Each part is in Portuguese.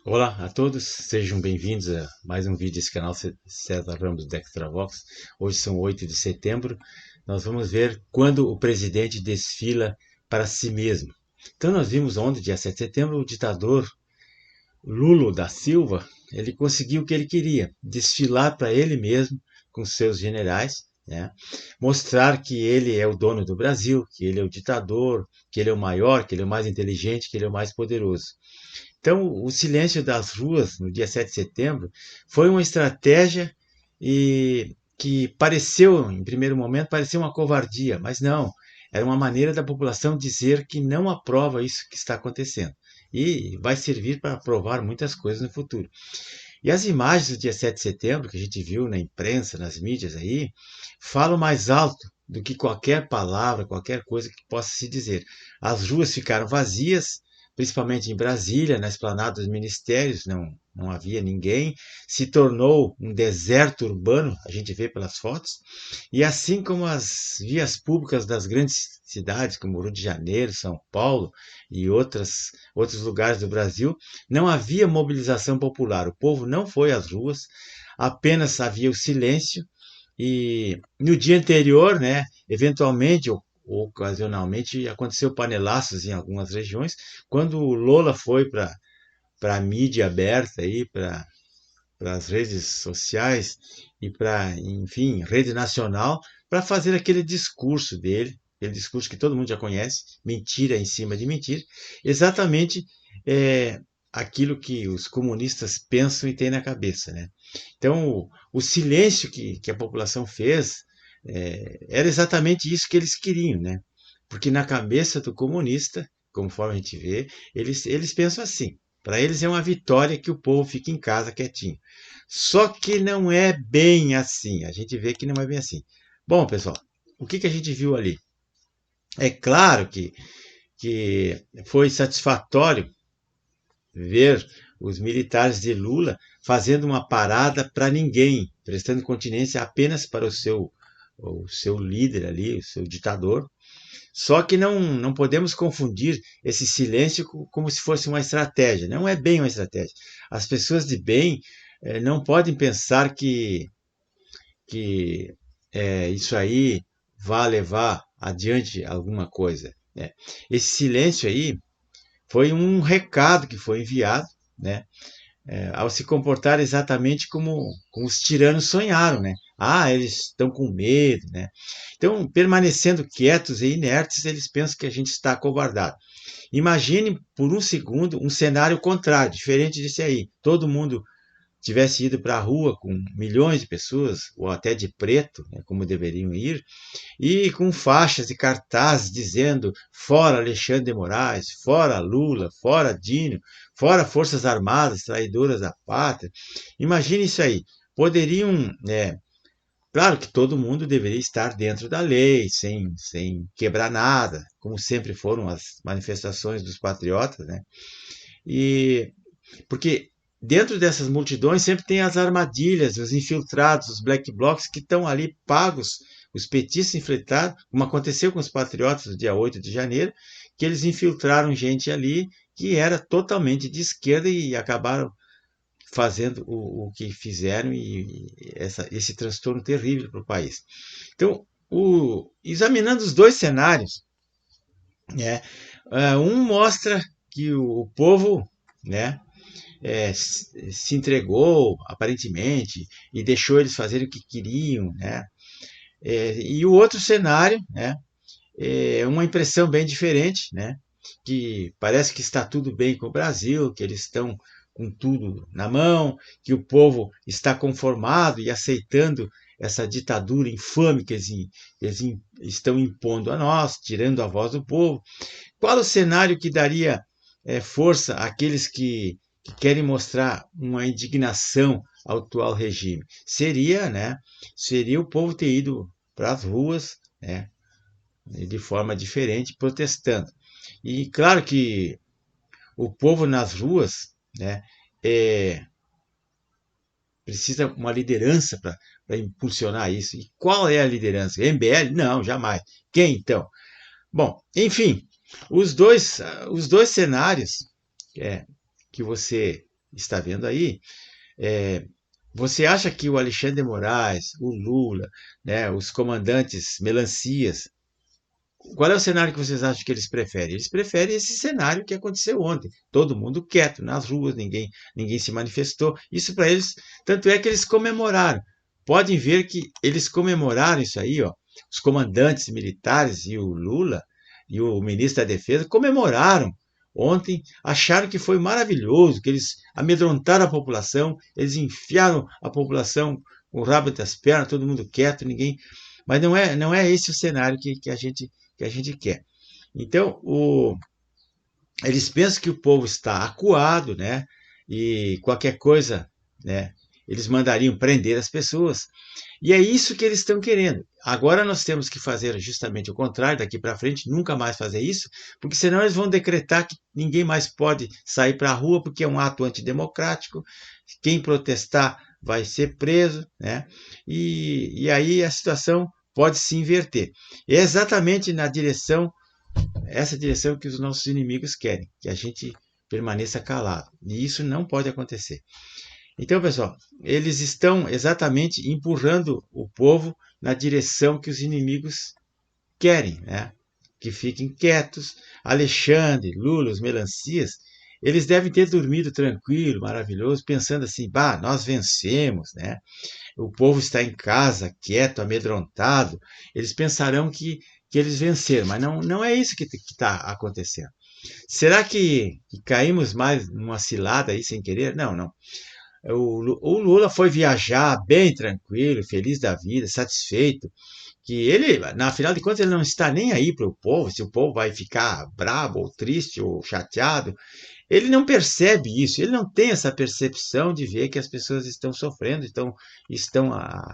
Olá a todos, sejam bem-vindos a mais um vídeo desse canal César Ramos Dextravox. Hoje são 8 de setembro. Nós vamos ver quando o presidente desfila para si mesmo. Então nós vimos ontem, dia 7 de setembro, o ditador Lula da Silva, ele conseguiu o que ele queria, desfilar para ele mesmo com seus generais, né? Mostrar que ele é o dono do Brasil, que ele é o ditador, que ele é o maior, que ele é o mais inteligente, que ele é o mais poderoso. Então, o silêncio das ruas no dia 7 de setembro foi uma estratégia que pareceu, em primeiro momento, parecia uma covardia, mas não, era uma maneira da população dizer que não aprova isso que está acontecendo. E vai servir para provar muitas coisas no futuro. E as imagens do dia 7 de setembro, que a gente viu na imprensa, nas mídias aí, falam mais alto do que qualquer palavra, qualquer coisa que possa se dizer. As ruas ficaram vazias, principalmente em Brasília, na esplanada dos ministérios, não havia ninguém, se tornou um deserto urbano, a gente vê pelas fotos, e assim como as vias públicas das grandes cidades, como Rio de Janeiro, São Paulo e outros lugares do Brasil, não havia mobilização popular, o povo não foi às ruas, apenas havia o silêncio, e no dia anterior, né, eventualmente ou ocasionalmente aconteceu panelaços em algumas regiões, quando o Lula foi para a mídia aberta aí, para as redes sociais e para, enfim, rede nacional, para fazer aquele discurso dele, aquele discurso que todo mundo já conhece, mentira em cima de mentira, exatamente é, aquilo que os comunistas pensam e têm na cabeça, né? Então, o silêncio que a população fez era exatamente isso que eles queriam, né? Porque na cabeça do comunista, conforme a gente vê, eles pensam assim. Para eles é uma vitória que o povo fique em casa quietinho. Só que não é bem assim. A gente vê que não é bem assim. Bom, pessoal, o que a gente viu ali? É claro que foi satisfatório ver os militares de Lula fazendo uma parada para ninguém, prestando continência apenas para o seu líder ali, o seu ditador. Só que não podemos confundir esse silêncio como se fosse uma estratégia. Não é bem uma estratégia. As pessoas de bem não podem pensar que isso aí vai levar adiante alguma coisa, né? Esse silêncio aí foi um recado que foi enviado, né? Ao se comportar exatamente como os tiranos sonharam, né? Ah, eles estão com medo, né? Então, permanecendo quietos e inertes, eles pensam que a gente está acovardado. Imagine por um segundo um cenário contrário, diferente desse aí. Todo mundo tivesse ido para a rua com milhões de pessoas, ou até de preto, né, como deveriam ir, e com faixas e cartazes dizendo fora Alexandre de Moraes, fora Lula, fora Dino, fora Forças Armadas, traidoras da pátria. Imagine isso aí. Poderiam, claro que todo mundo deveria estar dentro da lei, sem quebrar nada, como sempre foram as manifestações dos patriotas, né? E porque dentro dessas multidões sempre tem as armadilhas, os infiltrados, os black blocs que estão ali pagos, os petistas infiltrados, como aconteceu com os patriotas no dia 8 de janeiro, que eles infiltraram gente ali que era totalmente de esquerda e acabaram fazendo o que fizeram esse transtorno terrível para o país. Então, examinando os dois cenários, né, um mostra que o povo, né, se entregou aparentemente e deixou eles fazerem o que queriam, né? E o outro cenário, né, é uma impressão bem diferente, né? Que parece que está tudo bem com o Brasil, que eles estão com tudo na mão, que o povo está conformado e aceitando essa ditadura infame que eles estão impondo a nós, tirando a voz do povo. Qual o cenário que daria força àqueles que querem mostrar uma indignação ao atual regime? Seria o povo ter ido para as ruas, né, de forma diferente, protestando. E claro que o povo nas ruas, né, precisa uma liderança para impulsionar isso. E qual é a liderança? MBL? Não, jamais. Quem então? Bom, enfim, os dois cenários é, que você está vendo aí, é, você acha que o Alexandre de Moraes, o Lula, né, os comandantes melancias, qual é o cenário que vocês acham que eles preferem? Eles preferem esse cenário que aconteceu ontem. Todo mundo quieto nas ruas, ninguém se manifestou. Isso para eles, tanto é que eles comemoraram. Podem ver que eles comemoraram isso aí, ó. Os comandantes militares e o Lula e o ministro da Defesa comemoraram ontem, acharam que foi maravilhoso, que eles amedrontaram a população, eles enfiaram a população com o rabo das pernas, todo mundo quieto, ninguém. Mas não é esse o cenário que a gente quer. Então, eles pensam que o povo está acuado, né? E qualquer coisa, né? Eles mandariam prender as pessoas. E é isso que eles estão querendo. Agora nós temos que fazer justamente o contrário, daqui para frente, nunca mais fazer isso, porque senão eles vão decretar que ninguém mais pode sair para a rua, porque é um ato antidemocrático. Quem protestar vai ser preso, né? E aí a situação pode se inverter. É exatamente essa direção que os nossos inimigos querem, que a gente permaneça calado. E isso não pode acontecer. Então, pessoal, eles estão exatamente empurrando o povo na direção que os inimigos querem, né? Que fiquem quietos. Alexandre, Lula, os melancias, eles devem ter dormido tranquilo, maravilhoso, pensando assim, bah, nós vencemos, né? O povo está em casa, quieto, amedrontado. Eles pensarão que eles venceram, mas não é isso que está acontecendo. Será que caímos mais numa cilada aí sem querer? Não, não. O Lula foi viajar bem tranquilo, feliz da vida, satisfeito, que ele, na final de contas, ele não está nem aí para o povo, se o povo vai ficar bravo, ou triste, ou chateado. Ele não percebe isso, ele não tem essa percepção de ver que as pessoas estão sofrendo, estão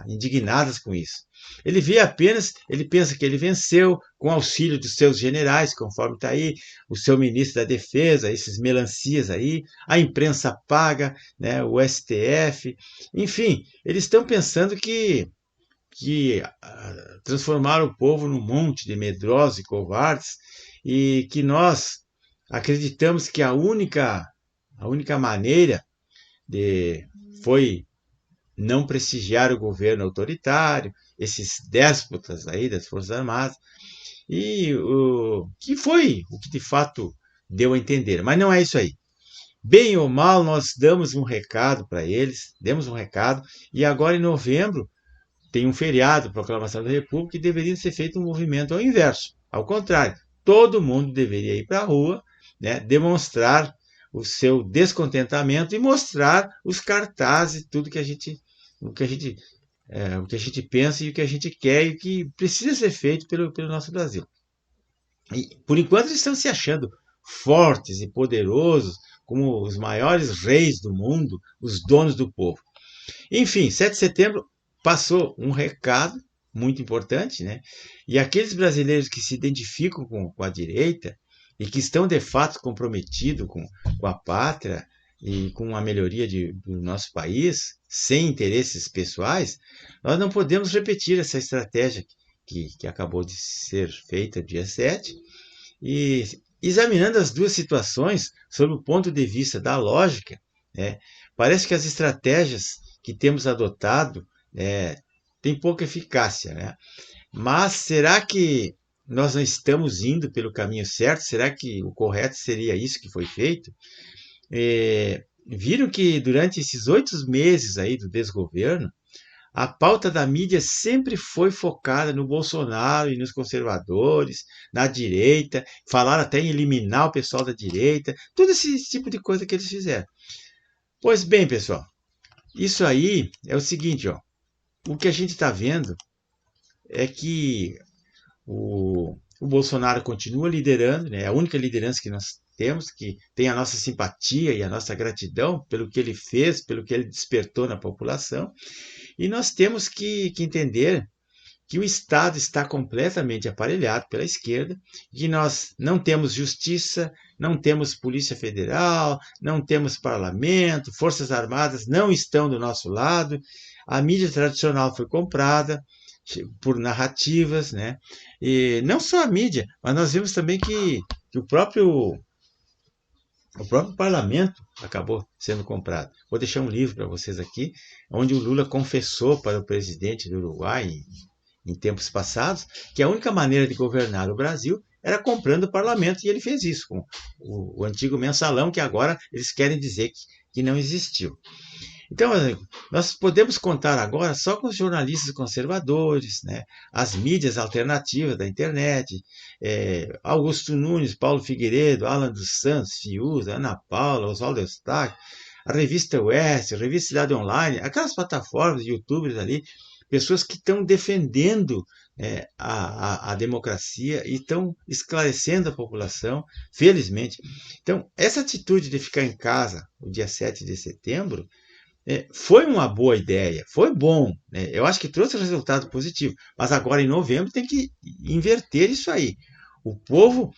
indignadas com isso. Ele vê apenas, ele pensa que ele venceu com auxílio dos seus generais, conforme está aí, o seu ministro da Defesa, esses melancias aí, a imprensa paga, né, o STF, enfim, eles estão pensando que transformaram o povo num monte de medrosos e covardes e que nós acreditamos que a única maneira foi não prestigiar o governo autoritário, esses déspotas aí das Forças Armadas, e que foi o que de fato deu a entender. Mas não é isso aí. Bem ou mal, nós damos um recado para eles, demos um recado, e agora em novembro tem um feriado, Proclamação da República, e deveria ser feito um movimento ao inverso. Ao contrário, todo mundo deveria ir para a rua, né, demonstrar o seu descontentamento e mostrar os cartazes, tudo o que a gente pensa e o que a gente quer e o que precisa ser feito pelo nosso Brasil. E, por enquanto, eles estão se achando fortes e poderosos, como os maiores reis do mundo, os donos do povo. Enfim, 7 de setembro passou um recado muito importante, né? E aqueles brasileiros que se identificam com a direita e que estão de fato comprometidos com a pátria e com a melhoria do nosso país, sem interesses pessoais, nós não podemos repetir essa estratégia que acabou de ser feita dia 7, e examinando as duas situações sob o ponto de vista da lógica, né, parece que as estratégias que temos adotado têm pouca eficácia, né? Mas será que nós não estamos indo pelo caminho certo? Será que o correto seria isso que foi feito? Viram que durante esses 8 meses aí do desgoverno, a pauta da mídia sempre foi focada no Bolsonaro e nos conservadores, na direita, falaram até em eliminar o pessoal da direita, todo esse tipo de coisa que eles fizeram. Pois bem, pessoal, isso aí é o seguinte, ó, o que a gente está vendo é que o Bolsonaro continua liderando, né, é a única liderança que nós temos, que tem a nossa simpatia e a nossa gratidão pelo que ele fez, pelo que ele despertou na população, e nós temos que entender que o Estado está completamente aparelhado pela esquerda, que nós não temos justiça, não temos Polícia Federal, não temos parlamento, Forças Armadas não estão do nosso lado, a mídia tradicional foi comprada por narrativas, né? E não só a mídia, mas nós vimos também que o próprio O próprio parlamento acabou sendo comprado. Vou deixar um livro para vocês aqui, onde o Lula confessou para o presidente do Uruguai, em tempos passados, que a única maneira de governar o Brasil era comprando o parlamento, e ele fez isso com o antigo mensalão, que agora eles querem dizer que não existiu. Então, nós podemos contar agora só com os jornalistas conservadores, né? As mídias alternativas da internet, Augusto Nunes, Paulo Figueiredo, Alan dos Santos, Fiuza, Ana Paula, Oswaldo Eustáquio, a revista Oeste, a revista Cidade Online, aquelas plataformas de youtubers ali, pessoas que estão defendendo a democracia e estão esclarecendo a população, felizmente. Então, essa atitude de ficar em casa o dia 7 de setembro, foi uma boa ideia, foi bom, né? Eu acho que trouxe resultado positivo, mas agora em novembro tem que inverter isso aí. O povo,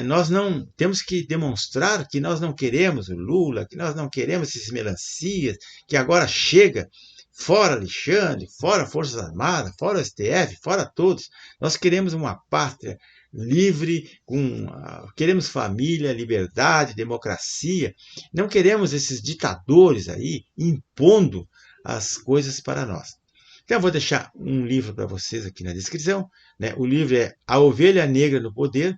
nós não temos que demonstrar que nós não queremos o Lula, que nós não queremos esses melancias, que agora chega, fora Alexandre, fora Forças Armadas, fora o STF, fora todos. Nós queremos uma pátria livre, queremos família, liberdade, democracia. Não queremos esses ditadores aí impondo as coisas para nós. Então eu vou deixar um livro para vocês aqui na descrição, né? O livro é A Ovelha Negra no Poder,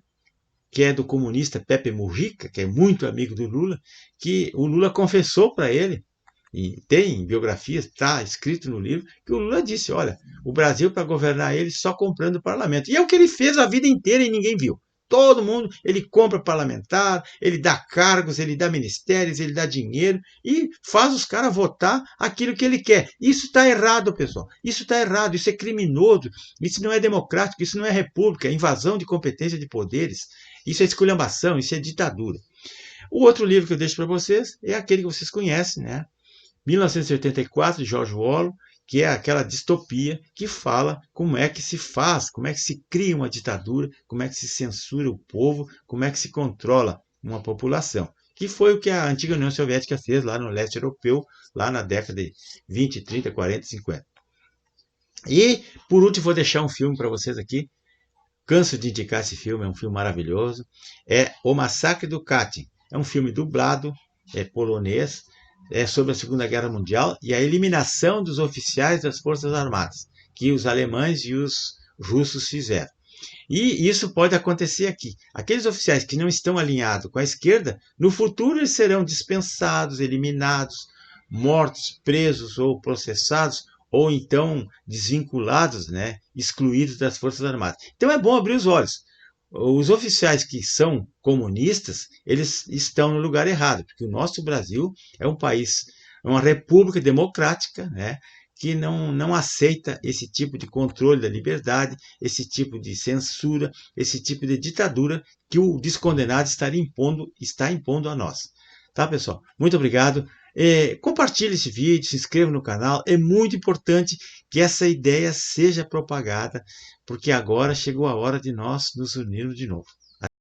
que é do comunista Pepe Mujica, que é muito amigo do Lula, que o Lula confessou para ele, e tem biografias, está escrito no livro, que o Lula disse, olha, o Brasil para governar ele só comprando o parlamento. E é o que ele fez a vida inteira e ninguém viu. Todo mundo, ele compra parlamentar, ele dá cargos, ele dá ministérios, ele dá dinheiro e faz os caras votar aquilo que ele quer. Isso está errado, pessoal. Isso está errado, isso é criminoso, isso não é democrático, isso não é república, é invasão de competência de poderes, isso é esculhambação, isso é ditadura. O outro livro que eu deixo para vocês é aquele que vocês conhecem, né? 1984, de George Orwell, que é aquela distopia que fala como é que se faz, como é que se cria uma ditadura, como é que se censura o povo, como é que se controla uma população. Que foi o que a antiga União Soviética fez lá no leste europeu, lá na década de 20, 30, 40, 50. E, por último, vou deixar um filme para vocês aqui. Canso de indicar esse filme, é um filme maravilhoso. É O Massacre do Katyn. É um filme dublado, é polonês, é sobre a Segunda Guerra Mundial e a eliminação dos oficiais das Forças Armadas, que os alemães e os russos fizeram. E isso pode acontecer aqui. Aqueles oficiais que não estão alinhados com a esquerda, no futuro eles serão dispensados, eliminados, mortos, presos ou processados, ou então desvinculados, né, excluídos das Forças Armadas. Então é bom abrir os olhos. Os oficiais que são comunistas, eles estão no lugar errado, porque o nosso Brasil é um país, uma república democrática, né, que não aceita esse tipo de controle da liberdade, esse tipo de censura, esse tipo de ditadura que o descondenado está impondo a nós. Tá, pessoal? Muito obrigado. Compartilhe esse vídeo, se inscreva no canal. É muito importante que essa ideia seja propagada, porque agora chegou a hora de nós nos unirmos de novo.